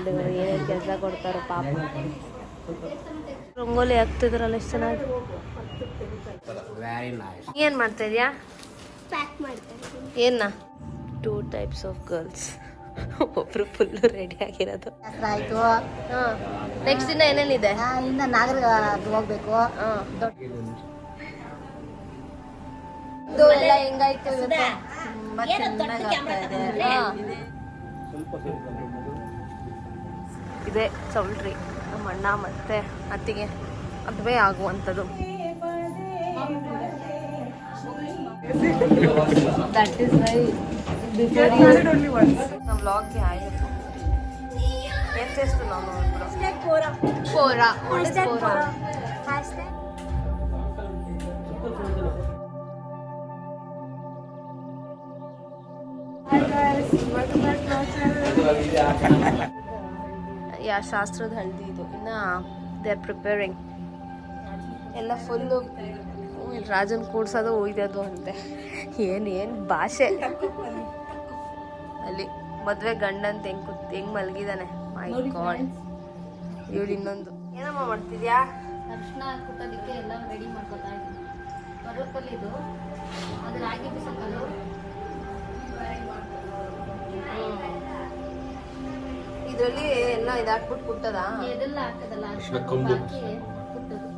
ಏನೇನು ಕೆಲಸ ಕೊಡ್ತಾರೋ ಪಾಪ. ರಂಗೋಲಿ ಹಾಕ್ತಿದ್ರಲ್ಲ ಎಷ್ಟು ಚೆನ್ನಾಗಿ. ಏನು ಮಾಡ್ತಾ ಇದೀಯಾ? ಏನ? 2 types of girls. ಒಬ್ರು ಫುಲ್ಲು ರೆಡಿ ಆಗಿರೋದು ಆಯ್ತು. ನೆಕ್ಸ್ಟ್ ದಿನ ಏನೇನಿದೆ? ಇನ್ನು ನಾಗರ ಹೋಗ್ಬೇಕು. ಎಲ್ಲ ಹೆಂಗಾಯ್ತು? ತುಂಬಾ ಚೆನ್ನಾಗಿ ಆಗ್ತಾ ಇದೆ. ಇದೆ ಚೌಲ್ಟ್ರಿ ನಮ್ಮ ಅಣ್ಣ ಮತ್ತೆ ಅತ್ತಿಗೆ ಮದುವೆ ಆಗುವಂಥದ್ದು. ದಟ್ ಇಸ್ ವೈ ನಮ್ಮ ವ್ಲಾಗ್ಗೆ ಆಯಿತು. ಏನು చేస్తున్నావు నువ్వు ఇప్పుడు? కూర. కూర. ಯಾ ಶಾಸ್ತ್ರದ ಹಳದಿ ಇದು. ಇನ್ನು ದೇ ಆರ್ ಪ್ರಿಪೇರಿಂಗ್ ಎಲ್ಲ ಫುಲ್ಲು. ರಾಜನ್ ಕೂಡ್ಸೋದು ಒಯ್ದೋದು ಅಂತೆ. ಏನು ಭಾಷೆ ಅಲ್ಲಿ. ಮದುವೆ ಗಂಡಂತ ಹೆಂಗ್ ಮಲಗಿದಾನೆ. ಮೈ ಗಾಡ್. ಇವಳು ಇನ್ನೊಂದು ಏನಮ್ಮ ಮಾಡ್ತಿದ್ಯಾ? ಅರ್ಶಿನ ಕುಟ್ಟೋದಕ್ಕೆ ಎಲ್ಲ ರೆಡಿ ಮಾಡ್ಕೊತಾ ಇದ್ದೀನಿ. ಬರೋಕಲ್ಲಿ ಇದು ಅದು ರಾಗಿ ಬಿಸಕಲ್ಲು. ಇದರಲ್ಲಿ ಎಲ್ಲ ಇದಾಕ್ಬಿಟ್ಟು ಕುಟ್ಟದ? ಇದೆಲ್ಲ ಹಾಕದಲ್ಲ, ಅರ್ಶಿನ ಹಾಕಿ ಕುಟ್ಟೋದು.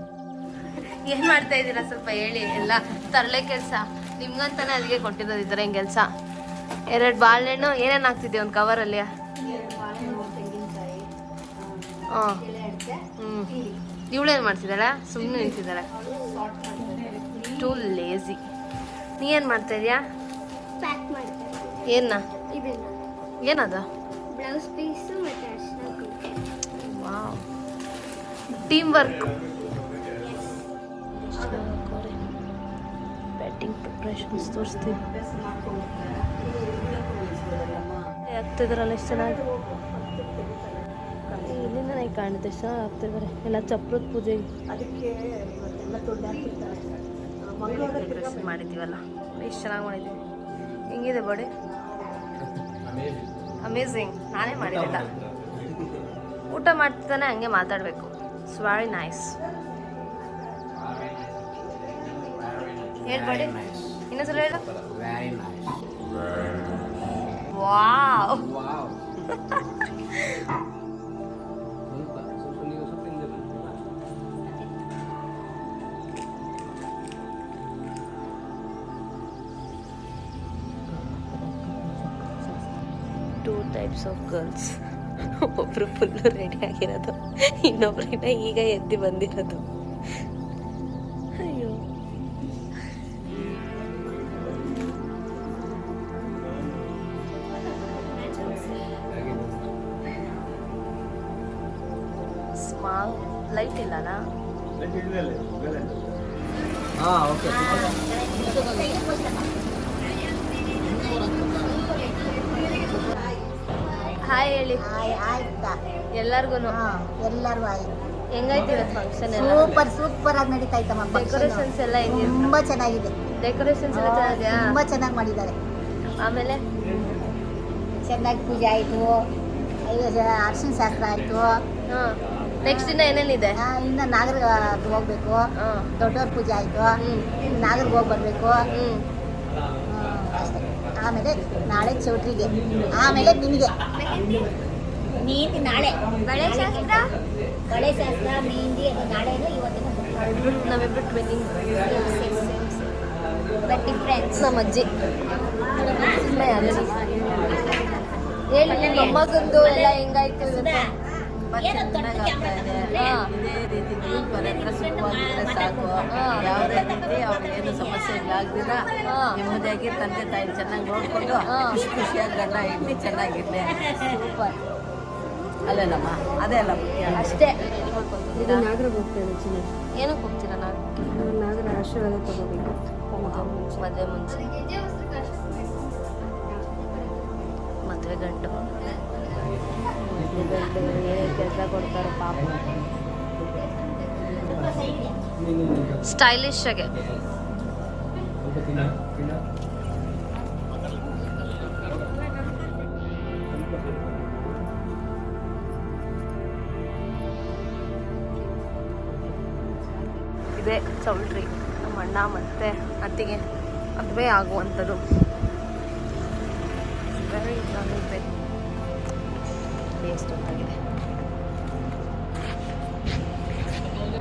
ಏನ್ ಮಾಡ್ತಾ ಇದ್ದೀರಾ ಸ್ವಲ್ಪ ಹೇಳಿ. ಎಲ್ಲ ತರಲೆ ಕೆಲಸ ನಿಮ್ಗಂತಾನೆ ಅಲ್ಲಿಗೆ ಕೊಟ್ಟಿರೋದು ಈ ಥರ ಹಿಂಗೆ ಕೆಲಸ. 2 ಬಾಳೆಹಣ್ಣು ಏನೇನು ಹಾಕ್ತಿದ್ದೆ ಒಂದು ಕವರಲ್ಲಿ? ತೆಂಗಿನಕಾಯಿ. ಹಾಂ. ಇವಳೇನು ಮಾಡ್ತಿದ್ದಾಳೆ? ಸುಮ್ಮನೆ ನಿಂತಿದ್ದಾಳೆ. Two lazy. ನೀ ಏನು ಮಾಡ್ತಾ ಇದೀಯಾ? ಏನ? ಏನದ? ಬ್ಲೌಸ್ ಪೀಸು ಮತ್ತೆ ಅರ್ಶಿನ. Wow, team work. Batting preparations ತೋರಿಸ್ತೀವಿ. ಆಗ್ತಿದ್ರಲ್ಲ ಎಷ್ಟು ಚೆನ್ನಾಗಿ. ಇಲ್ಲಿಂದ ನನಗೆ ಕಾಣುತ್ತೆ ಎಷ್ಟು ಚೆನ್ನಾಗಿ ಆಗ್ತಿದ್ದಾರೆ. ಎಲ್ಲ ಚಪ್ರದ ಪೂಜೆಗೆ ಡೆಕೋರೇಷನ್ ಮಾಡಿದ್ದೀವಲ್ಲ ಎಷ್ಟು ಚೆನ್ನಾಗಿ ಮಾಡಿದ್ದೀವಿ. ಹೆಂಗಿದೆ ಬಾಡಿ? ಅಮೇಝಿಂಗ್. ನಾನೇ ಮಾಡಿದ್ದಿಲ್ಲ. ಊಟ ಮಾಡ್ತಾನೆ ಹಂಗೆ ಮಾತಾಡಬೇಕು. It's very nice. ಹೇಳ್ಬೇಡಿ ಇನ್ನೊಂದ್ಸಲ ಹೇಳು. Wow. Two types of girls. ಒಬ್ರು ಫುಲ್ಲು ರೆಡಿ ಆಗಿರೋದು, ಇನ್ನೊಬ್ರಿನ ಈಗ ಎದ್ದು ಬಂದಿರೋದು. ಅಯ್ಯೋ, ಸ್ಮಾಲ್ ಲೈಟ್ ಇಲ್ಲನಾ? ಹಾಯ್ ಹೇಳಿ. ಎಲ್ಲರಿಗೂ ಎಲ್ಲರೂ ಆಯ್ತು. ಹೆಂಗಾಯ್ತು ಫಂಕ್ಷನ್? ಸೂಪರ್ ಆಗಿ ನಡೀತಾ ಇತ್ತಮ್ಮ. ಡೆಕೋರೇಷನ್ಸ್ ಎಲ್ಲ ಹೆಂಗಿದೆ? ತುಂಬಾ ಚೆನ್ನಾಗಿದೆ. ಡೆಕೋರೇಷನ್ಸ್ ಎಲ್ಲ ಚೆನ್ನಾಗಿದೆಯಾ? ತುಂಬಾ ಚೆನ್ನಾಗಿ ಮಾಡಿದ್ದಾರೆ. ಆಮೇಲೆ ಚೆನ್ನಾಗಿ ಪೂಜೆ ಆಯಿತು. ಅರ್ಶಿನ ಶಾಸ್ತ್ರ ಆಯಿತು. ಹಾಂ. ನೆಕ್ಸ್ಟ್ ದಿನ ಏನೇನಿದೆ? ಇನ್ನು ನಾಗರ ಹೋಗ್ಬೇಕು. ದೊಡ್ಡವ್ರ ಪೂಜೆ ಆಯಿತು. ನಾಗರ್ಗೆ ಹೋಗಿ ಬರಬೇಕು. ಅಷ್ಟೇ. ಆಮೇಲೆ ನಾಳೆ ಚೌಟ್ರಿಗೆ, ಆಮೇಲೆ ನಿಮಗೆ ನೀತಿ ನಾಳೆ ಬಳೆ ಶಾಸ್ತ್ರ ಮೆಹಂದಿ ಅದು ನಾಳೆನೂ ಇವತ್ತಿನ. ನಾವಿಬ್ಬರು ಟ್ವಿನ್ನಿಂಗ್ ಬಟ್ ಡಿಫ್ರೆನ್ಸ್. ನಮ್ಮ ಅಜ್ಜಿ ಹೇಳಿ ಮೊಮ್ಮಗಂದು ಎಲ್ಲ ಹೆಂಗಾಯ್ತು? ಸಾಕು. ಯಾವುದೇ ರೀತಿ ಅವ್ರಿಗೇನು ಸಮಸ್ಯೆ ಆಗ್ದಿರ ನೆಮ್ಮದಿಯಾಗಿ ತಂದೆ ತಾಯಿ ಚೆನ್ನಾಗಿ ನೋಡ್ಕೊಂಡು ಖುಷಿಯಾಗಿ ಗಂಡ ಹೆಂಡತಿ ಚೆನ್ನಾಗಿರ್ಲಿ. ಸೂಪರ್ ಅಲ್ಲೇನಮ್ಮ? ಅದೇ ಅಲ್ಲ ಅಷ್ಟೇ. ಇದು ನಾಗರಿಗೆ ಹೋಗ್ತೇನೆ ಚೆನ್ನಾಗಿ. ಏನಕ್ಕೆ ಹೋಗ್ತೀರಾ? ನಾಗರ ಆಶೀರ್ವಾದ ತಗೋಬೇಕು ಮದುವೆ ಮುಂಚೆ. ಮದುವೆ ಗಂಟು ಏನೇನು ಕೆಲಸ ಕೊಡ್ತಾರೋ ಪಾಪ. ಸ್ಟೈಲಿಶ್ ಆಗಿ ಇದೆ ಚೌಲ್ಟ್ರಿ. ನಮ್ಮ ಅಣ್ಣ ಮತ್ತು ಅತ್ತಿಗೆ ಮದುವೆ ಆಗುವಂಥದ್ದು. ವೆರಿ ಚೆನ್ನಾಗಿದೆ, ಎಷ್ಟೊತ್ತಾಗಿದೆ.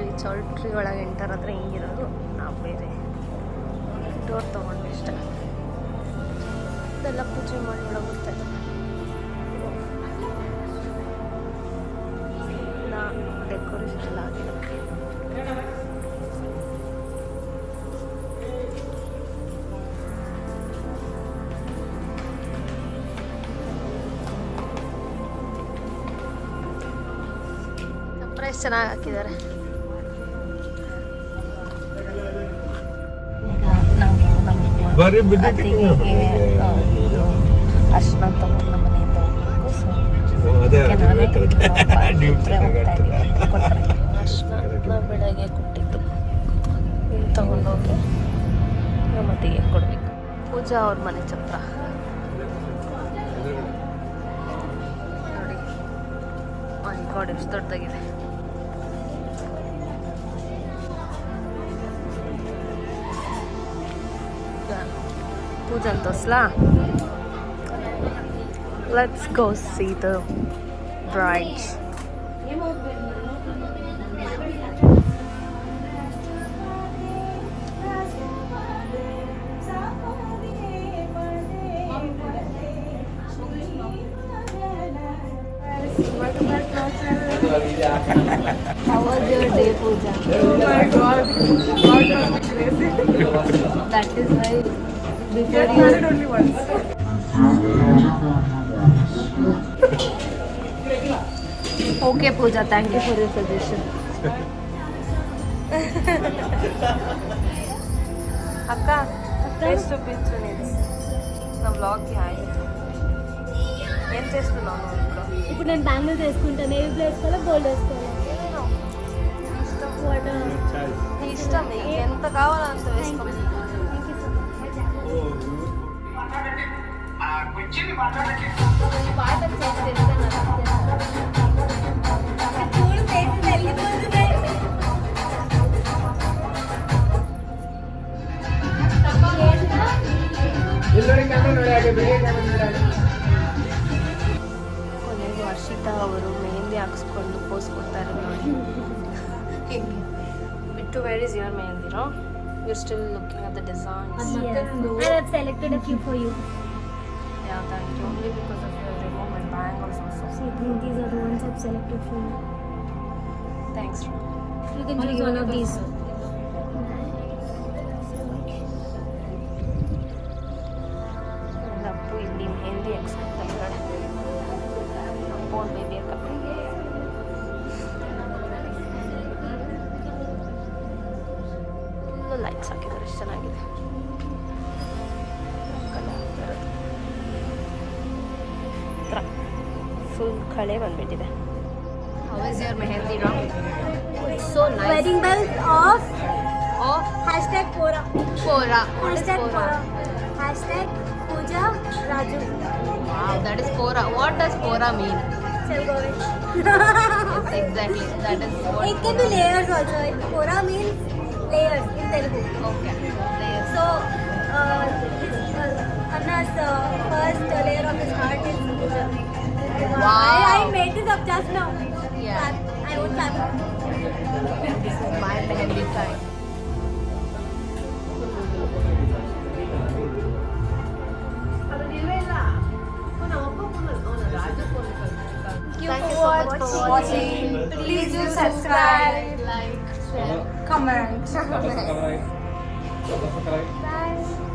ಈ ಚೌಲ್ಟ್ರಿ ಒಳಗೆ ಎಂಟರ್ ಆದರೆ ಹಿಂಗಿರೋದು. ನಾವು ಬೇರೆ ಡೋರ್ ತೊಗೊಂಡು ಇಷ್ಟ ಇದೆಲ್ಲ ಪೂಜೆ ಮಾಡಿ ಒಳಗೆ ಬರ್ತಾ ಇದ್ದಾರೆ. ಡೆಕೋರೇಷನ್ ಎಲ್ಲ ಆಗಿದೆ. ಸರ್ಪ್ರೈಸ್ ಚೆನ್ನಾಗಿ ಹಾಕಿದ್ದಾರೆ. ಬರೀ ಬಿದ್ದಿದ್ದಕ್ಕೆ ಅರ್ಶನ ತಗೊಂಡು ನಮ್ಮ ಮನೆಯಿಂದ ಹೋಗ್ಬೇಕು. ಸೊ ಅದೇ ಅರ್ಶನ ಬೆಳಗ್ಗೆ ಕೊಟ್ಟಿದ್ದು ಇಲ್ಲಿ ತಗೊಂಡೋಗಿ ನಮ್ಮತ್ತಿಗೆ ಕೊಡಬೇಕು. ಪೂಜಾ ಅವ್ರ ಮನೆ ಚಪ್ರ ನೋಡಿ. ಮೈ ಗಾಡ್ ಎಷ್ಟು ದೊಡ್ಡದಾಗಿದೆ. ಪೂಜಾ ತೋರ್ಸ್ಲಾ? Let's go see the brides. How was your day, Pooja? Oh my God! That is why before you had only once. Okay, Pooja. Thank you for your suggestion. ಅಕ್ಕ ಎಷ್ಟು ಪಿಚ್ಚು ನೀನು ನಮ್ಮ ಬ್ಲಾಗ್ಗೆ ಆಯಿತು. ఏం చేస్తున్నావు ఇప్పుడు? ఇప్పుడు నేను బ్యాంగిల్స్ వేసుకుంటాను. నేవి వేసుకోవాలా, గోల్డ్ వేసుకోవాలా? ఇష్టం నీకు ఎంత కావాలో అంత వేసుకో. ఈ పాట చేస్తే ಕೊನೆಗೂ ಹರ್ಷಿತಾ ಅವರು ಮೆಹಂದಿ ಹಾಕಿಸ್ಕೊಂಡು ಪೋಸ್ ಕೊಡ್ತಾರೆ ನೋಡಿ. ಬಿಟ್ಟು where is your mehndi? No, you still looking at the designs. I have selected a few for you. Yeah, thank you. Only because of your remove my bangles also. See, these are the ones I've selected for you. Thanks. You can choose one of these. Appu ಇಲ್ಲಿ ಮೆಹಂದಿ ಹಾಕ್ಸ್ಕೊತಾ ಇದ್ದಾಳೆ. ಅಪ್ಪು ಒಂದು baby ಅಕ್ಕ. Full lights ಹಾಕಿದ್ದಾರೆ, ಎಷ್ಟು ಚೆನ್ನಾಗಿದೆ. Full ಕಳೆ ಬಂದ್ಬಿಟ್ಟಿದೆ. How is your mehendi rock? It's so nice. Wedding bells of hashtag Pora. Pora. What is Hashtag Pora? Hashtag Pooja Raju. Wow, that is Pora. What does Pora mean? Shall go away. Yes, exactly. That is what. It can be layers also. Pora means layers in Telugu. Okay. Layers. So, Anna's first layer of his heart is Pooja. Wow. I made this up just now. Yeah. I won't clap. This is my mehendi time. Thank you so much for watching. Please do subscribe, like, share, comment. Bye. Bye.